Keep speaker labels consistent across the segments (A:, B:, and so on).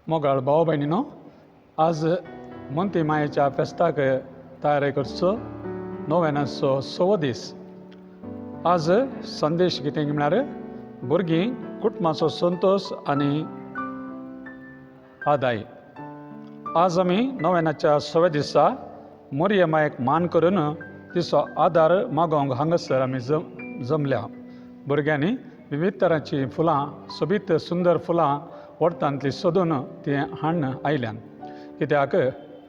A: मोगाळ भाव भयणीनो, आज मोंती मायेच्या फेस्ताक तयारी करचो 906 दीस. आज संदेश कितें म्हळ्यार भुरगीं कुटुंबाचो संतोश आनी आदाय. आज आमी 906 दिसा मोरये मायेक मान करून तिचो आदार मागोवंक हांगासर आमी जमल्या. भुरग्यांनी विविध तरांची फुलां, सोबीत सुंदर फुलां वोडतांतली सोदून ती हाडून आयल्यान. कित्याक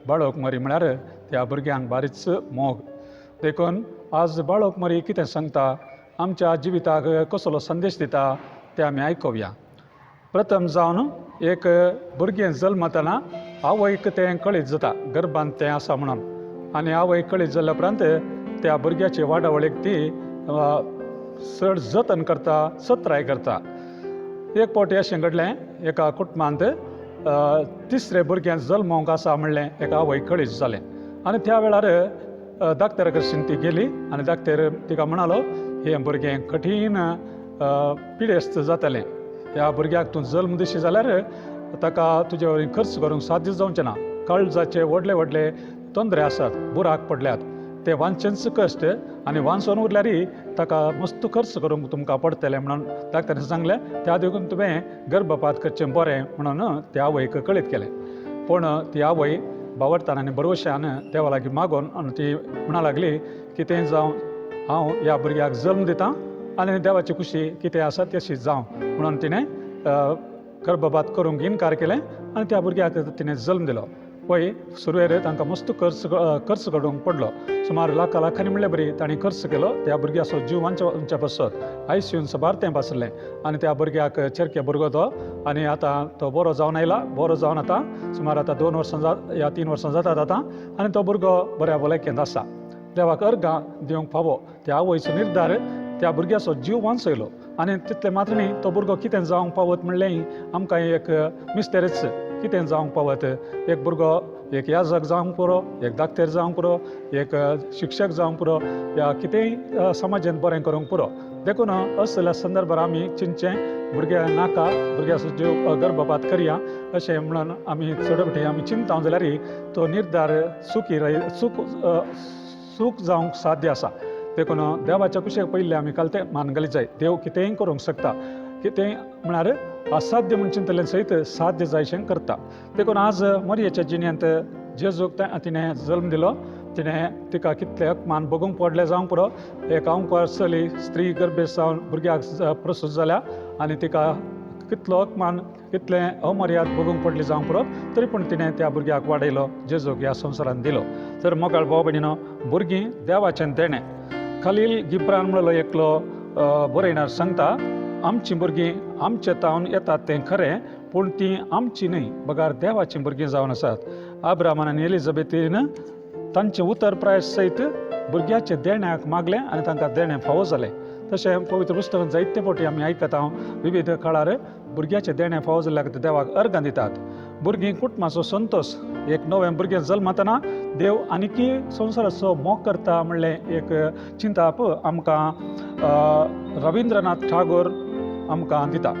A: बाळोक मरी म्हळ्यार त्या भुरग्यांक बारीच मोग. देखून आज बाळोक मरी कितें सांगता, आमच्या जिविताक कसलो संदेश दिता तें आमी आयकोवया. प्रथम जावन एक भुरगें जल्मतना आवयक तें कळीत जाता, गर्भांत तें आसा म्हणून. आनी आवयक कळीत जाल्या उपरांत त्या भुरग्याचे वाडावळीक ती चड जतन करता, सत्राय करता. एक फावटी अशें घडलें, एका कुटुंबांत तिसरें भुरगें जल्मोवंक आसा म्हणलें एका आवयक कळीत जालें. आनी त्या वेळार दाक्तरा कडसून ती गेली आनी दाक्तर तिका म्हणालो, हें भुरगें कठीण पिडेस्त जातलें. ह्या भुरग्याक तूं जल्म दिशी जाल्यार ताका तुजे वरवीं खर्च करूंक साध्य जावचें ना. काळजाचे व्हडले व्हडले तोंदरे आसात, बुराक पडल्यात. ते वांचनच कश्ट आनी वांचून उरल्यारय ताका मस्त खर्च करूंक तुमकां पडटलें म्हणून दाक्तरान सांगलें. त्या देखून तुवें गर्भपात करचें बरें म्हणून त्या आवयक कळीत केलें. पूण ती आवय बावरतान आनी बरवश्यान देवा लागीं मागोन आनी ती म्हणा लागली, कितें जावं हांव ह्या भुरग्याक जल्म दितां आनी देवाची खुशी कितें आसा तशी जावं म्हणून तिणें गर्भपात करूंक इन्कार केलें आनी त्या भुरग्याक तिणें जल्म दिलो. पळय, सुरवेर तांकां मस्त खर्च काडूंक पडलो. सुमार लाखांनी म्हणलें बरी तांणी खर्च केलो. त्या भुरग्याचो जीव वांच्या पासत ICUन सबार तेंप आसलें आनी त्या भुरग्याक चेरके भुरगो तो. आनी आतां तो बरो जावन आयला, बरो जावन आतां सुमार आतां 2 वर्सां या 3 वर्सां जातात आतां. आनी तो भुरगो बऱ्या भलायकेंत आसा. देवाक अर्गां दिवंक फावो त्या आवयचो निर्धार त्या भुरग्याचो जीव वांचयलो. आनी तितले मात्र न्ही, तो भुरगो कितें जावंक पावत म्हणलें आमकां एक मिस्टेरीच. कितें जावंक पावत, एक भुरगो एक याजक जावंक पुरो, एक दाक्तेर जावंक पुरो, एक शिक्षक जावंक पुरो, या कितेंय समाजांत बरें करूंक पुरो. देखून असल्या संदर्भार आमी चिंतचें, भुरग्या नाका, भुरग्याचो जीव गर्भपात करया अशें म्हणून आमी चडपटी आमी चिंताव जाल्यारय तो निर्धार सूख जावंक साध्य आसा. देखून देवाच्या कुशेक पयलीं आमी कालते मान घाली जाय. देव कितेंय करूंक शकता. कितेंय म्हळ्यार असाध्य म्हूण चिंतले सयत साध्य जायशें करता. देखून आज मरयेच्या जिणेंत जेजूक तिणें जल्म दिलो. तिका कितले अपमान बगूंक पडले जावंक पुरो. एक अंकुर चली स्त्री गर्भेस जावन भुरग्याक प्रसूत जाल्या आनी तिका कितलो अपमान, कितलें अमर्याद बगूंक पडली जावंक पुरो. तरी पूण तिणें त्या भुरग्याक वाडयलो, जेजूक ह्या संवसारांत दिलो. तर मोगाळ भाव भयणीनो, भुरगीं देवाचें देणें. खलील गिब्रान म्हणलो एकलो बरयणार सांगता, आमचीं भुरगीं आमचे तावन येतात तें खरें, पूण तीं आमची न्हय, बगार देवाचीं भुरगीं जावन आसात. अब्रामान आनी एलिझाबेथीन तांचें उतर प्राय सयत भुरग्याचे देण्याक मागलें आनी तांकां देणें फावो जालें. तशें पवित्र पुस्तकांत जायते फावटी आमी आयकता, विविध काळार भुरग्याचे देणें फावो जाल्यार देवाक अर्गां दितात. भुरगीं कुटुंबाचो संतोश. एक नवें भुरगें जल्मतना देव आनीकी संवसाराचो मोग करता म्हणलें एक चिंताप आमकां रविंद्रनाथ ठागोर आमकां दिता.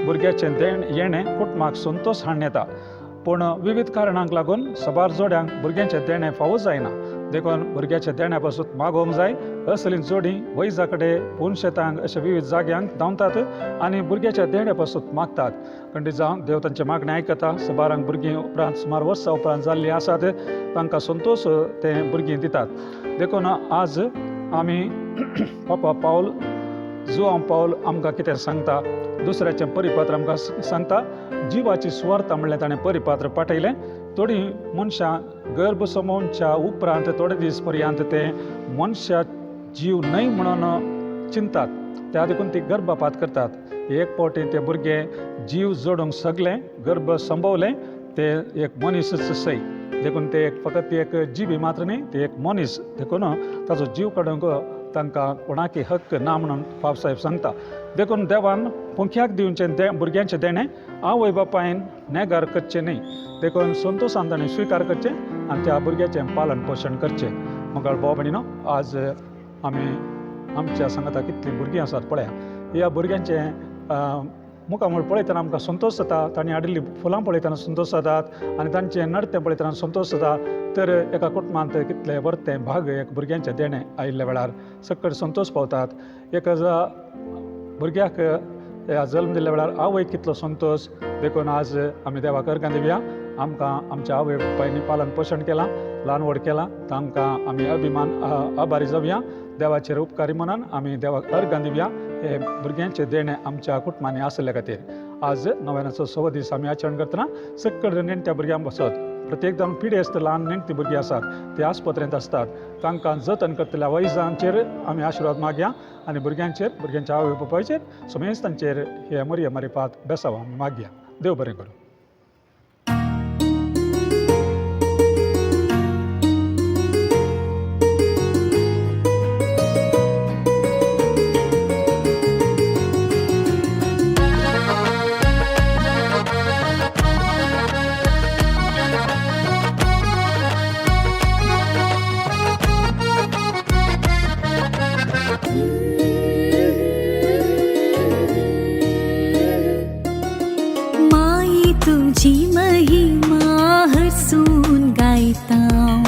A: भुरग्याचें येणें कुटुंबाक संतोश हाडून येता. पूण विविध कारणांक लागून सबार जोड्यांक भुरग्याचें देणें फावो जायना. देखून भुरग्याच्या देण्या पासून मागोवंक जाय. असलीं जोडीं वैजा कडेन, पूण शेतांक अशा विविध जाग्यांक धांवतात आनी भुरग्याच्या देण्या पासून मागतात. खंडीत जावन देव तांचें मागणें आयकता. सबारांक भुरगीं उपरांत सुमार वर्सां उपरांत जाल्लीं आसात, तांकां संतोश तें भुरगीं दितात. देखून आज आमी पापा पावल, जुआंव पावल आमकां कितें सांगता, दुसऱ्याचें परिपत्र आमकां सांगता. जिवाची सुवार्ता म्हणलें ताणें परिपत्र पाठयलें. थोडीं मनशां गर्भ समोवच्या उपरांत थोडे दीस पर्यंत ते मनशा जीव न्हय म्हणून चिंतात. त्या देखून ती गर्भपात करतात. एक फावटी ते भुरगें जीव जोडूंक सगलें, गर्भ संभवलें, ते एक मनीसच सय. देखून ते फकत एक जिवी मात्र न्ही, ते एक मनीस. देखून ताचो जीव काडूंक तांकां कोणाकय हक्क ना म्हणून बाबसाहेब सांगता. देखून देवान पुंख्याक दिवचें भुरग्यांचें देणें आवय बापायन नेगार करचें न्हय. देखून संतोशान ताणें स्विकार करचें आनी त्या भुरग्याचें पालन पोशण करचें. मोगाळ भाव भयणीनो, आज आमी आमच्या सांगाता कितलीं भुरगीं आसात पळया. ह्या भुरग्यांचें मुखामळ पळयतना आमकां संतोश जाता, तांणी हाडिल्लीं फुलां पळयतना संतोश जातात आनी तांचें नडतें पळयतना संतोश जाता. तर एका कुटुंबांत कितलें बरें भाग एक भुरग्यांचें देणें आयिल्ल्या वेळार सकट संतोश पावतात. एक भुरग्याक जल्म दिल्ल्या वेळार आवयक कितलो संतोश देखून आज आमी देवाक अर्घां दिवया. आमकां आमच्या आवय बापायनी पालन पोशण केलां, ल्हान व्हड केलां, तांकां आमी अभिमान आभारी जावया. देवाचेर उपकारी म्हणून आमी देवाक अर्घां दिवया. हे भुरग्यांचें देणें आमच्या कुटुंबांनी आसल्या खातीर आज नव्यानाचो 6 दीस आमी आचरण करतना सकट नेणट्या भुरग्यांक बसत प्रत्येक जावन पिढी आसता, ल्हान नेणटी भुरगीं आसात ते आस्पत्रेंत असतात, तांकां जतन करतल्या वैजांचेर आमी आशिर्वाद मागया आनी भुरग्यांच्या आवय बापायचेर समेस्तांचेर हे मोरया मारिपात बेसांव आमी मागया. देव बरें करूं.
B: माई तुझी महिमा हसून गायतां,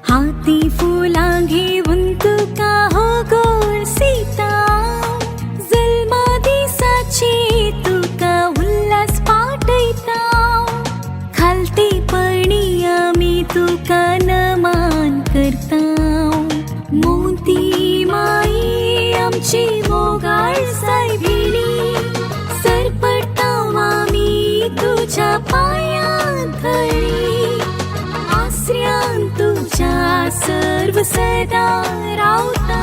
B: हाती फुलां घेऊन तुका हो गोड सीतां. जल्मा दिसाची तुका उल्हास पाटयतां, खालतेपणी आमी तुका नमान करतां. मोती माई आमची मोगाळ सायबिणी, सरपटाव आमी तुझ्या पायांत धरी. आसऱ्यान तुझ्या सर्व सदा रावता.